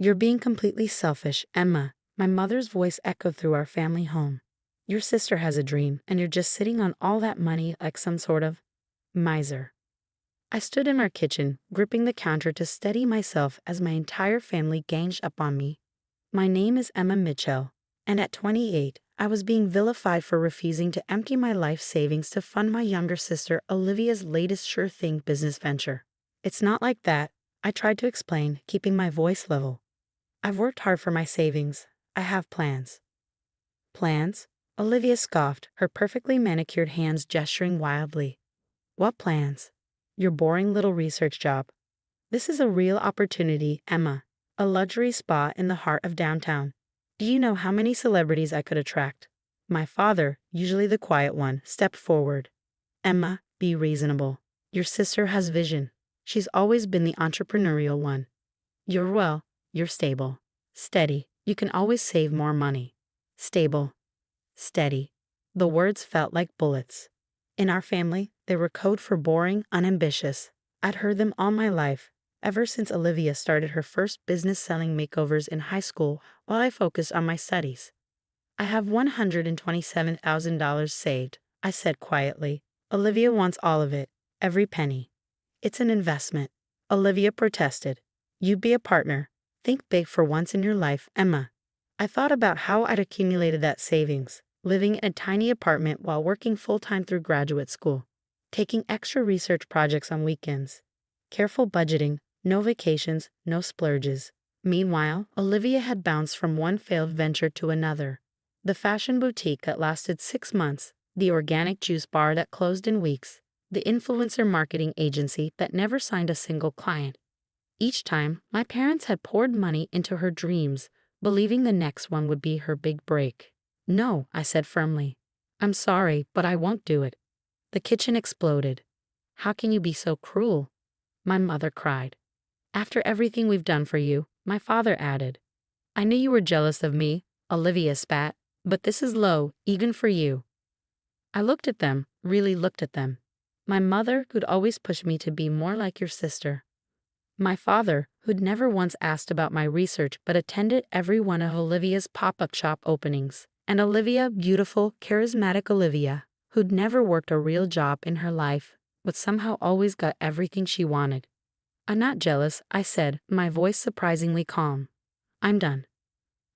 You're being completely selfish, Emma. My mother's voice echoed through our family home. Your sister has a dream, and you're just sitting on all that money like some sort of miser. I stood in our kitchen, gripping the counter to steady myself as my entire family ganged up on me. My name is Emma Mitchell, and at 28, I was being vilified for refusing to empty my life savings to fund my younger sister Olivia's latest sure-thing business venture. It's not like that, I tried to explain, keeping my voice level. I've worked hard for my savings. I have plans. Plans? Olivia scoffed, her perfectly manicured hands gesturing wildly. What plans? Your boring little research job. This is a real opportunity, Emma. A luxury spa in the heart of downtown. Do you know how many celebrities I could attract? My father, usually the quiet one, stepped forward. Emma, be reasonable. Your sister has vision. She's always been the entrepreneurial one. You're stable. Steady. You can always save more money. Stable. Steady. The words felt like bullets. In our family, they were code for boring, unambitious. I'd heard them all my life, ever since Olivia started her first business selling makeovers in high school while I focused on my studies. I have $127,000 saved, I said quietly. Olivia wants all of it, every penny. It's an investment. Olivia protested. You be a partner. Think big for once in your life, Emma. I thought about how I'd accumulated that savings, living in a tiny apartment while working full-time through graduate school, taking extra research projects on weekends. Careful budgeting, no vacations, no splurges. Meanwhile, Olivia had bounced from one failed venture to another. The fashion boutique that lasted 6 months, the organic juice bar that closed in weeks, the influencer marketing agency that never signed a single client. Each time, my parents had poured money into her dreams, believing the next one would be her big break. No, I said firmly. I'm sorry, but I won't do it. The kitchen exploded. How can you be so cruel? My mother cried. After everything we've done for you, my father added. I knew you were jealous of me, Olivia spat, but this is low, even for you. I looked at them, really looked at them. My mother, who'd always pushed me to be more like your sister. My father, who'd never once asked about my research but attended every one of Olivia's pop-up shop openings. And Olivia, beautiful, charismatic Olivia, who'd never worked a real job in her life, but somehow always got everything she wanted. I'm not jealous, I said, my voice surprisingly calm. I'm done.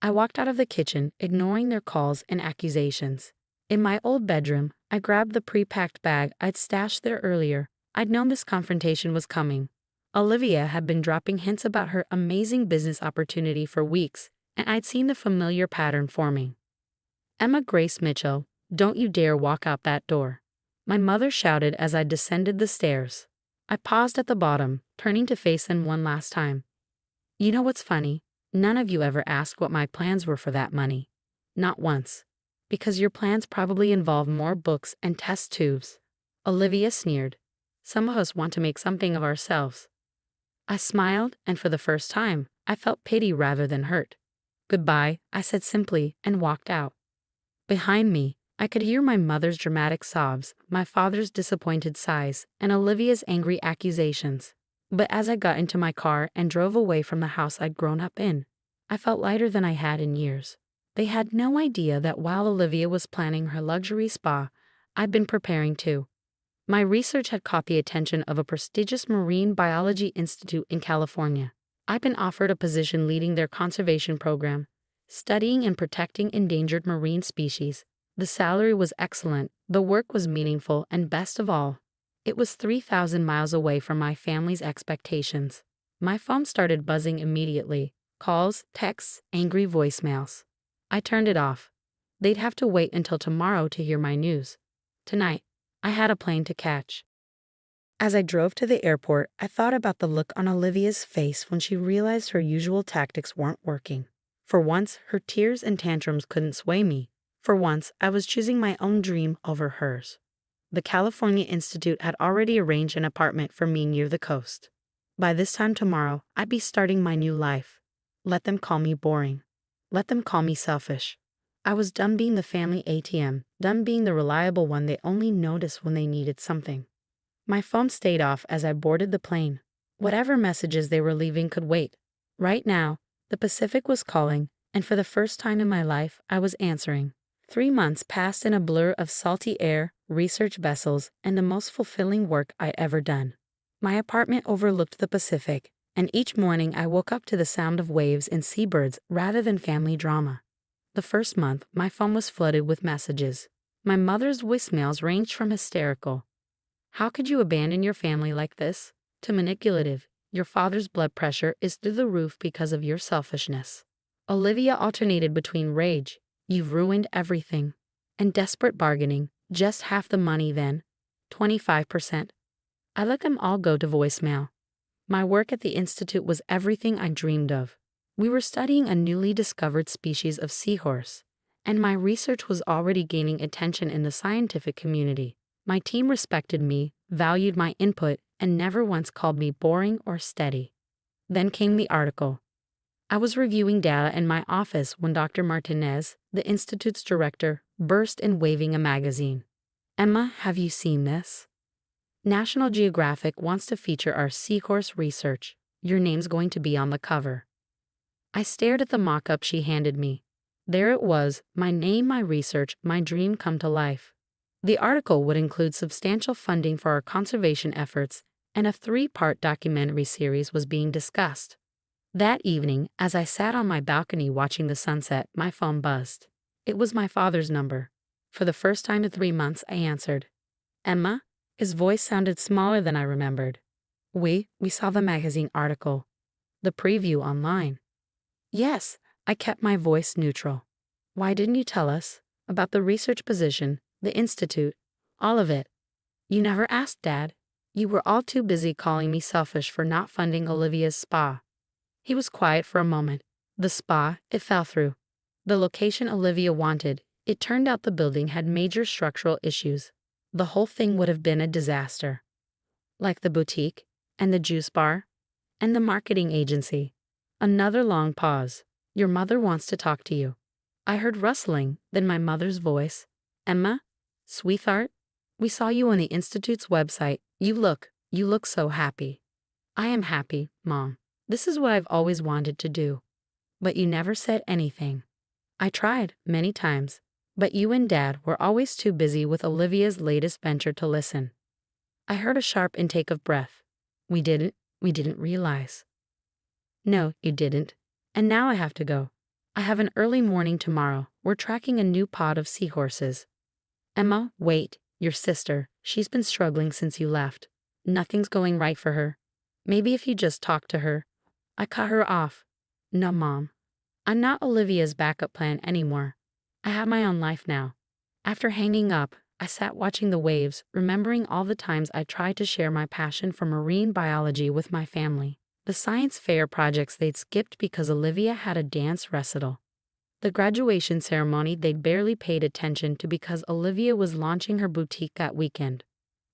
I walked out of the kitchen, ignoring their calls and accusations. In my old bedroom, I grabbed the pre-packed bag I'd stashed there earlier. I'd known this confrontation was coming. Olivia had been dropping hints about her amazing business opportunity for weeks, and I'd seen the familiar pattern forming. Emma Grace Mitchell, don't you dare walk out that door. My mother shouted as I descended the stairs. I paused at the bottom, turning to face them one last time. You know what's funny? None of you ever asked what my plans were for that money. Not once. Because your plans probably involve more books and test tubes. Olivia sneered. Some of us want to make something of ourselves. I smiled, and for the first time, I felt pity rather than hurt. Goodbye, I said simply, and walked out. Behind me, I could hear my mother's dramatic sobs, my father's disappointed sighs, and Olivia's angry accusations. But as I got into my car and drove away from the house I'd grown up in, I felt lighter than I had in years. They had no idea that while Olivia was planning her luxury spa, I'd been preparing too. My research had caught the attention of a prestigious marine biology institute in California. I'd been offered a position leading their conservation program, studying and protecting endangered marine species. The salary was excellent, the work was meaningful, and best of all, it was 3,000 miles away from my family's expectations. My phone started buzzing immediately. Calls, texts, angry voicemails. I turned it off. They'd have to wait until tomorrow to hear my news. Tonight, I had a plane to catch. As I drove to the airport, I thought about the look on Olivia's face when she realized her usual tactics weren't working. For once, her tears and tantrums couldn't sway me. For once, I was choosing my own dream over hers. The California Institute had already arranged an apartment for me near the coast. By this time tomorrow, I'd be starting my new life. Let them call me boring. Let them call me selfish. I was done being the family ATM, done being the reliable one they only noticed when they needed something. My phone stayed off as I boarded the plane. Whatever messages they were leaving could wait. Right now, The Pacific was calling, and for the first time in my life, I was answering. 3 months passed in a blur of salty air, research vessels, and the most fulfilling work I'd ever done. My apartment overlooked the Pacific, and each morning I woke up to the sound of waves and seabirds rather than family drama. The first month, my phone was flooded with messages. My mother's voicemails ranged from hysterical, "How could you abandon your family like this?" to manipulative, "Your father's blood pressure is through the roof because of your selfishness." Olivia alternated between rage, "You've ruined everything," and desperate bargaining, "Just half the money then, 25%. I let them all go to voicemail. My work at the Institute was everything I dreamed of. We were studying a newly discovered species of seahorse, and my research was already gaining attention in the scientific community. My team respected me, valued my input, and never once called me boring or steady. Then came the article. I was reviewing data in my office when Dr. Martinez, the Institute's director, burst in waving a magazine. "Emma, have you seen this? National Geographic wants to feature our seahorse research. Your name's going to be on the cover." I stared at the mock-up she handed me. There it was, my name, my research, my dream come to life. The article would include substantial funding for our conservation efforts, and a 3-part documentary series was being discussed. That evening, as I sat on my balcony watching the sunset, my phone buzzed. It was my father's number. For the first time in 3 months, I answered. "Emma?" His voice sounded smaller than I remembered. We saw the magazine article. The preview online." "Yes," I kept my voice neutral. "Why didn't you tell us? About the research position, the institute, all of it." "You never asked, Dad. You were all too busy calling me selfish for not funding Olivia's spa." He was quiet for a moment. "The spa, it fell through. The location Olivia wanted, it turned out the building had major structural issues. The whole thing would have been a disaster. Like the boutique, and the juice bar, and the marketing agency." Another long pause. "Your mother wants to talk to you." I heard rustling, then my mother's voice. "Emma? Sweetheart? We saw you on the Institute's website. You look so happy." "I am happy, Mom. This is what I've always wanted to do." "But you never said anything." "I tried, many times. But you and Dad were always too busy with Olivia's latest venture to listen." I heard a sharp intake of breath. We didn't realize." "No, you didn't. And now I have to go. I have an early morning tomorrow. We're tracking a new pod of seahorses." "Emma, wait. Your sister, she's been struggling since you left. Nothing's going right for her. Maybe if you just talk to her." I cut her off. "No, Mom. I'm not Olivia's backup plan anymore. I have my own life now." After hanging up, I sat watching the waves, remembering all the times I tried to share my passion for marine biology with my family. The science fair projects they'd skipped because Olivia had a dance recital. The graduation ceremony they'd barely paid attention to because Olivia was launching her boutique that weekend.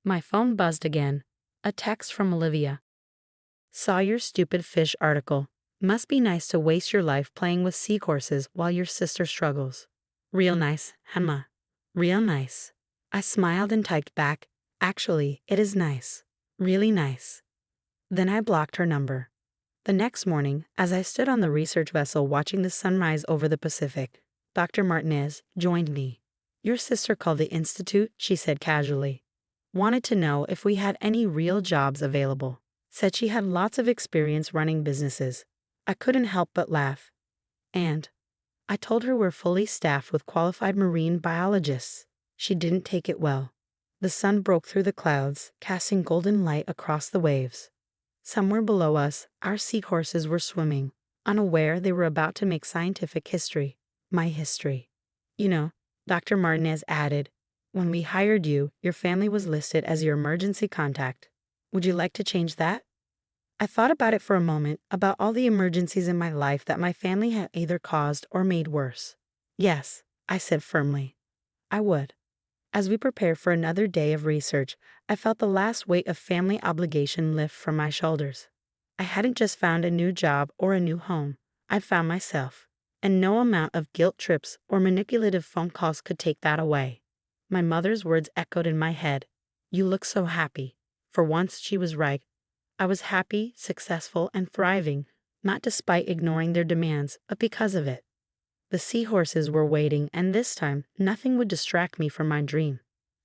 My phone buzzed again. A text from Olivia. "Saw your stupid fish article. Must be nice to waste your life playing with seahorses while your sister struggles. Real nice, Emma. Real nice." I smiled and typed back, "Actually, it is nice. Really nice." Then I blocked her number. The next morning, as I stood on the research vessel watching the sunrise over the Pacific, Dr. Martinez joined me. "Your sister called the Institute," she said casually. "Wanted to know if we had any real jobs available. Said she had lots of experience running businesses." I couldn't help but laugh. "And?" I told her we're fully staffed with qualified marine biologists. She didn't take it well. The sun broke through the clouds, casting golden light across the waves. Somewhere below us, our seahorses were swimming, unaware they were about to make scientific history. My history. "You know," Dr. Martinez added, "when we hired you, your family was listed as your emergency contact. Would you like to change that?" I thought about it for a moment, about all the emergencies in my life that my family had either caused or made worse. "Yes," I said firmly. "I would." As we prepared for another day of research, I felt the last weight of family obligation lift from my shoulders. I hadn't just found a new job or a new home. I'd found myself. And no amount of guilt trips or manipulative phone calls could take that away. My mother's words echoed in my head. "You look so happy." For once, she was right. I was happy, successful, and thriving. not despite ignoring their demands, but because of it. The seahorses were waiting, and this time, nothing would distract me from my dream.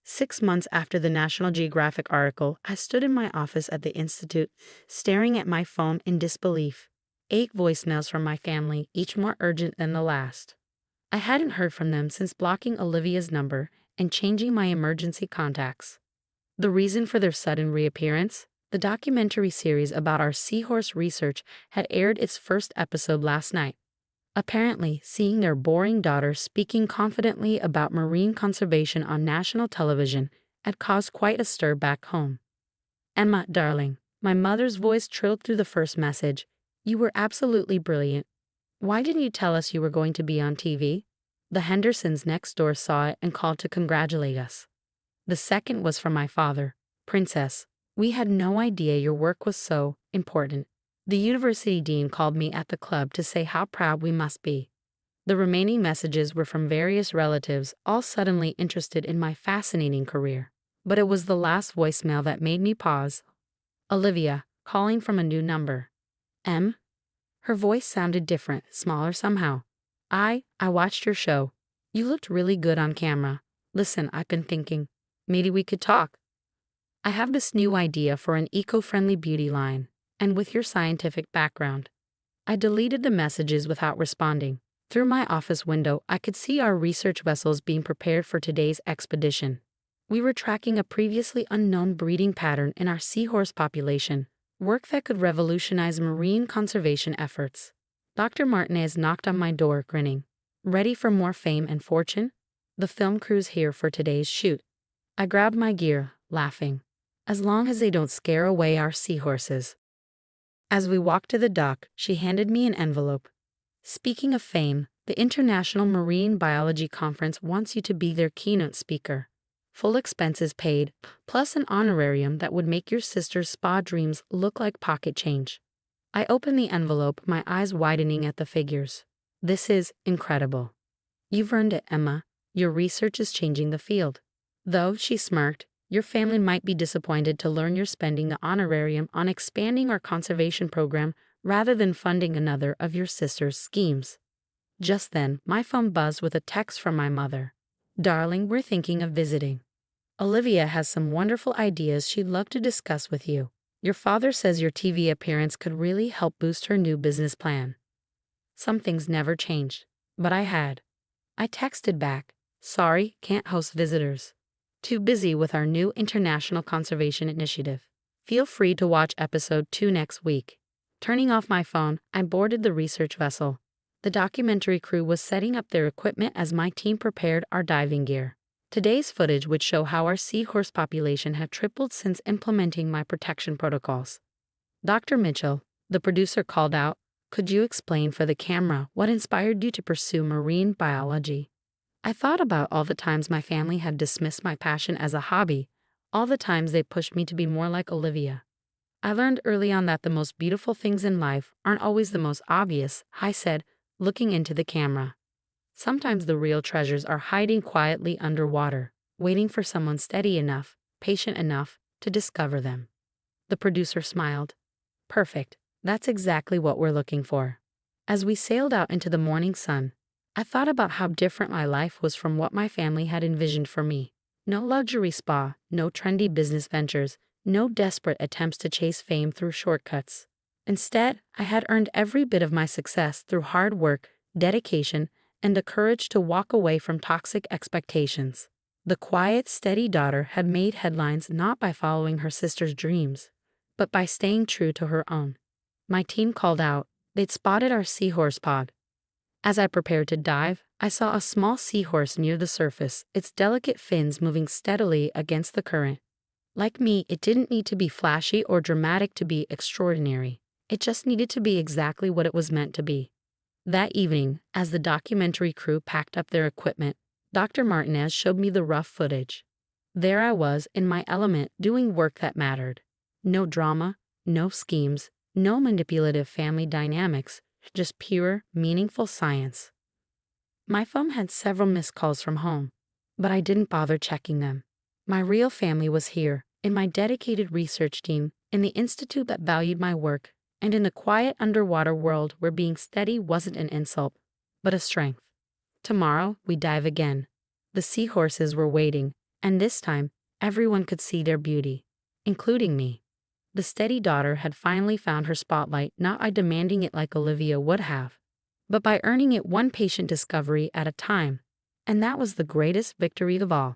6 months after the National Geographic article, I stood in my office at the Institute, staring at my phone in disbelief. 8 voicemails from my family, each more urgent than the last. I hadn't heard from them since blocking Olivia's number and changing my emergency contacts. The reason for their sudden reappearance? The documentary series about our seahorse research had aired its first episode last night. Apparently, seeing their boring daughter speaking confidently about marine conservation on national television had caused quite a stir back home. "Emma, darling," my mother's voice trilled through the first message, "you were absolutely brilliant. Why didn't you tell us you were going to be on TV?" The Hendersons next door saw it and called to congratulate us. The second was from my father. "Princess, we had no idea your work was so important. The university dean called me at the club to say how proud we must be." The remaining messages were from various relatives, all suddenly interested in my fascinating career. But it was the last voicemail that made me pause. Olivia, calling from a new number. "M?" Her voice sounded different, smaller somehow. I watched your show. You looked really good on camera. Listen, I've been thinking. Maybe we could talk. I have this new idea for an eco-friendly beauty line. And with your scientific background." I deleted the messages without responding. Through my office window, I could see our research vessels being prepared for today's expedition. We were tracking a previously unknown breeding pattern in our seahorse population, work that could revolutionize marine conservation efforts. Dr. Martinez knocked on my door, grinning. "Ready for more fame and fortune? The film crew's here for today's shoot." I grabbed my gear, laughing. As long as they don't scare away our seahorses. As we walked to the dock, she handed me an envelope. "Speaking of fame, the International Marine Biology Conference wants you to be their keynote speaker. Full expenses paid, plus an honorarium that would make your sister's spa dreams look like pocket change." I opened the envelope, my eyes widening at the figures. "This is incredible. You've earned it, Emma. Your research is changing the field." Though, she smirked, "your family might be disappointed to learn you're spending the honorarium on expanding our conservation program rather than funding another of your sister's schemes." Just then, my phone buzzed with a text from my mother. "Darling, we're thinking of visiting. Olivia has some wonderful ideas she'd love to discuss with you. Your father says your TV appearance could really help boost her new business plan." Some things never changed, but I had. I texted back, "Sorry, can't host visitors. Too busy with our new international conservation initiative. Feel free to watch episode 2 next week." Turning off my phone, I boarded the research vessel. The documentary crew was setting up their equipment as my team prepared our diving gear. Today's footage would show how our seahorse population had tripled since implementing my protection protocols. "Dr. Mitchell," the producer called out, "could you explain for the camera what inspired you to pursue marine biology?" I thought about all the times my family had dismissed my passion as a hobby, all the times they pushed me to be more like Olivia. I learned early on that the most beautiful things in life aren't always the most obvious, I said, looking into the camera. Sometimes the real treasures are hiding quietly underwater, waiting for someone steady enough, patient enough, to discover them. The producer smiled. "Perfect. That's exactly what we're looking for." As we sailed out into the morning sun, I thought about how different my life was from what my family had envisioned for me. No luxury spa, no trendy business ventures, no desperate attempts to chase fame through shortcuts. Instead, I had earned every bit of my success through hard work, dedication, and the courage to walk away from toxic expectations. The quiet, steady daughter had made headlines not by following her sister's dreams, but by staying true to her own. My team called out. They'd spotted our seahorse pod. As I prepared to dive, I saw a small seahorse near the surface, its delicate fins moving steadily against the current. Like me, it didn't need to be flashy or dramatic to be extraordinary. It just needed to be exactly what it was meant to be. That evening, as the documentary crew packed up their equipment, Dr. Martinez showed me the rough footage. There I was, in my element, doing work that mattered. No drama, no schemes, no manipulative family dynamics, just pure, meaningful science. My phone had several missed calls from home, but I didn't bother checking them. My real family was here, in my dedicated research team, in the institute that valued my work, and in the quiet underwater world where being steady wasn't an insult, but a strength. Tomorrow, we dive again. The seahorses were waiting, and this time, everyone could see their beauty, including me. The steady daughter had finally found her spotlight, not by demanding it like Olivia would have, but by earning it one patient discovery at a time. And that was the greatest victory of all.